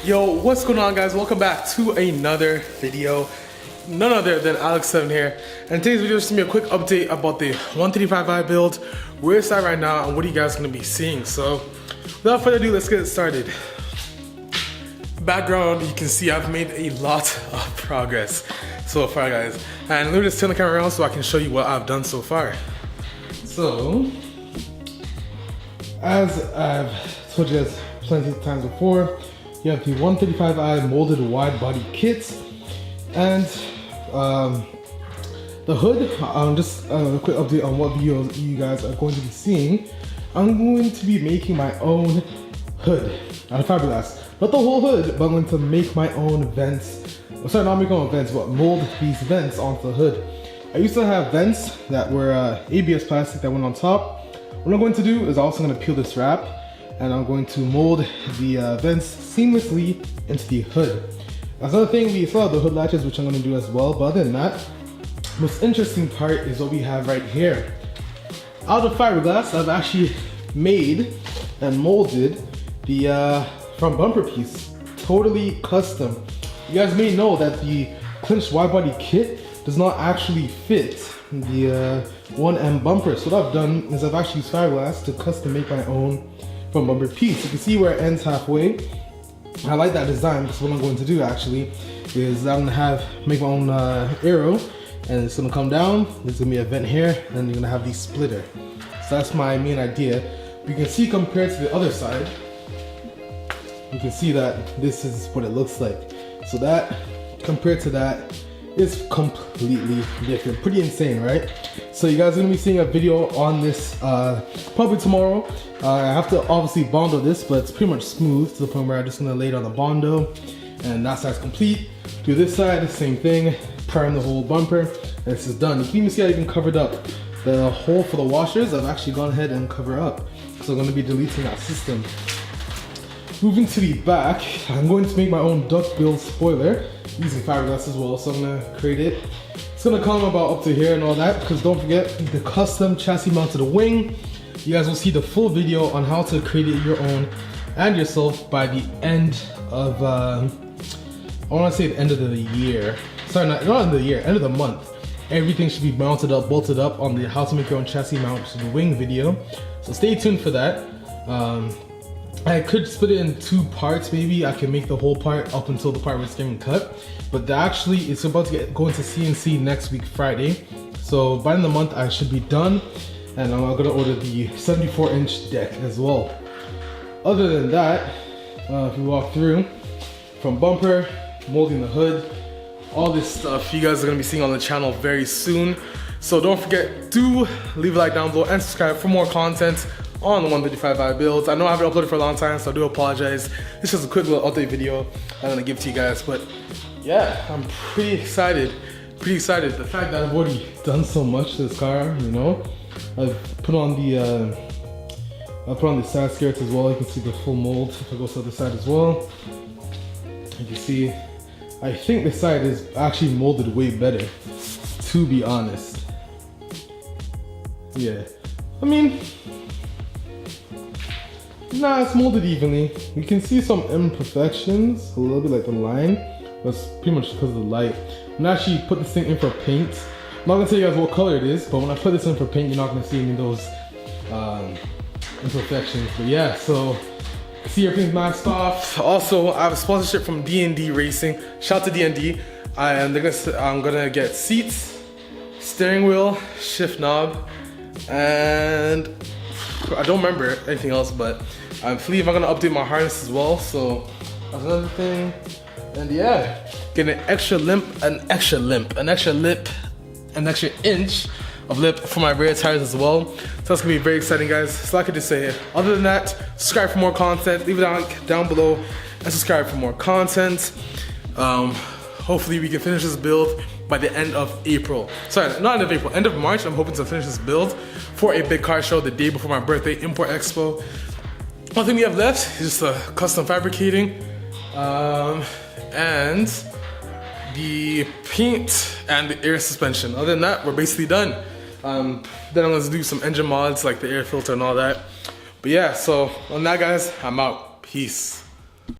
Yo, what's going on, guys? Welcome back to another video. None other than Alex7 here. And today's video is just gonna be a quick update about the 135i build, where it's at right now, and what are you guys gonna be seeing. So without further ado, let's get started. Background, you can see I've made a lot of progress so far, guys. And let me just turn the camera around so I can show you what I've done so far. So, as I've told you guys plenty of times before, you have the 135i molded wide body kit and the hood. Just a quick update on what videos you guys are going to be seeing. I'm going to be making my own hood out of fiberglass. Not the whole hood, but I'm going to make my own vents. Well, sorry, not make my own vents, but mold these vents onto the hood. I used to have vents that were ABS plastic that went on top. What I'm going to do is also going to peel this wrap, and I'm going to mold the vents seamlessly into the hood. That's another thing, we still have the hood latches, which I'm going to do as well, but other than that, the most interesting part is what we have right here. Out of fiberglass, I've actually made and molded the front bumper piece, totally custom. You guys may know that the clinched wide body kit does not actually fit the 1M bumper. So what I've done is I've actually used fiberglass to custom make my own front bumper piece. You can see where it ends halfway. I like that design because what I'm going to do actually is I'm gonna make my own arrow, and it's gonna come down. There's gonna be a vent here, and you're gonna have the splitter. So that's my main idea. You can see compared to the other side, you can see that this is what it looks like. So that compared to that is completely different. Pretty insane, right? So you guys are gonna be seeing a video on this probably tomorrow. I have to obviously bondo this, but it's pretty much smooth to the point where I'm just gonna lay it on the bondo, and that side's complete. Do this side, the same thing, prime the whole bumper, and this is done. You can even see I even covered up the hole for the washers. I've actually gone ahead and covered up. So I'm gonna be deleting that system. Moving to the back, I'm going to make my own duckbill spoiler using fiberglass as well, so I'm gonna create it. It's gonna come about up to here and all that, because don't forget the custom chassis mounted wing. You guys will see the full video on how to create it your own and yourself by the end of, I wanna say the end of the year. Sorry, not end of the year, end of the month. Everything should be mounted up, bolted up on the how to make your own chassis mount to the wing video. So stay tuned for that. I could split it in two parts, maybe. I can make the whole part up until the part where it's getting cut. But actually, it's about to go into CNC next week, Friday. So by the end of the month, I should be done. And I'm gonna order the 74-inch deck as well. Other than that, if we walk through, from bumper, molding the hood, all this stuff you guys are gonna be seeing on the channel very soon. So don't forget to leave a like down below and subscribe for more content on the 135i builds. I know I haven't uploaded for a long time, so I do apologize. This is a quick little update video I'm gonna give to you guys, but yeah, I'm pretty excited. The fact that I've already done so much to this car, you know. I've put on the side skirts as well. You can see the full mold. If I go to the other side as well, you can see, I think the side is actually molded way better, to be honest. Yeah, I mean, nah, it's molded evenly. You can see some imperfections, a little bit like the line. That's pretty much because of the light. When I actually put this thing in for paint, I'm not gonna tell you guys what color it is, but when I put this in for paint, you're not gonna see any of those imperfections. But yeah, so see everything's masked off. Also, I have a sponsorship from D&D Racing. Shout out to D&D. I'm gonna get seats, steering wheel, shift knob, and I don't remember anything else, but I believe I'm gonna update my harness as well, so that's another thing. And yeah, get an extra inch of lip for my rear tires as well. So that's gonna be very exciting, guys. So like I just say, other than that, subscribe for more content, leave a like down below and subscribe for more content. Hopefully we can finish this build by the end of April. Sorry, not end of April, end of March. I'm hoping to finish this build for a big car show the day before my birthday, Import Expo. One thing we have left is just custom fabricating and the paint and the air suspension. Other than that, we're basically done. Then I'm gonna do some engine mods like the air filter and all that. But yeah, so on that, guys, I'm out. Peace.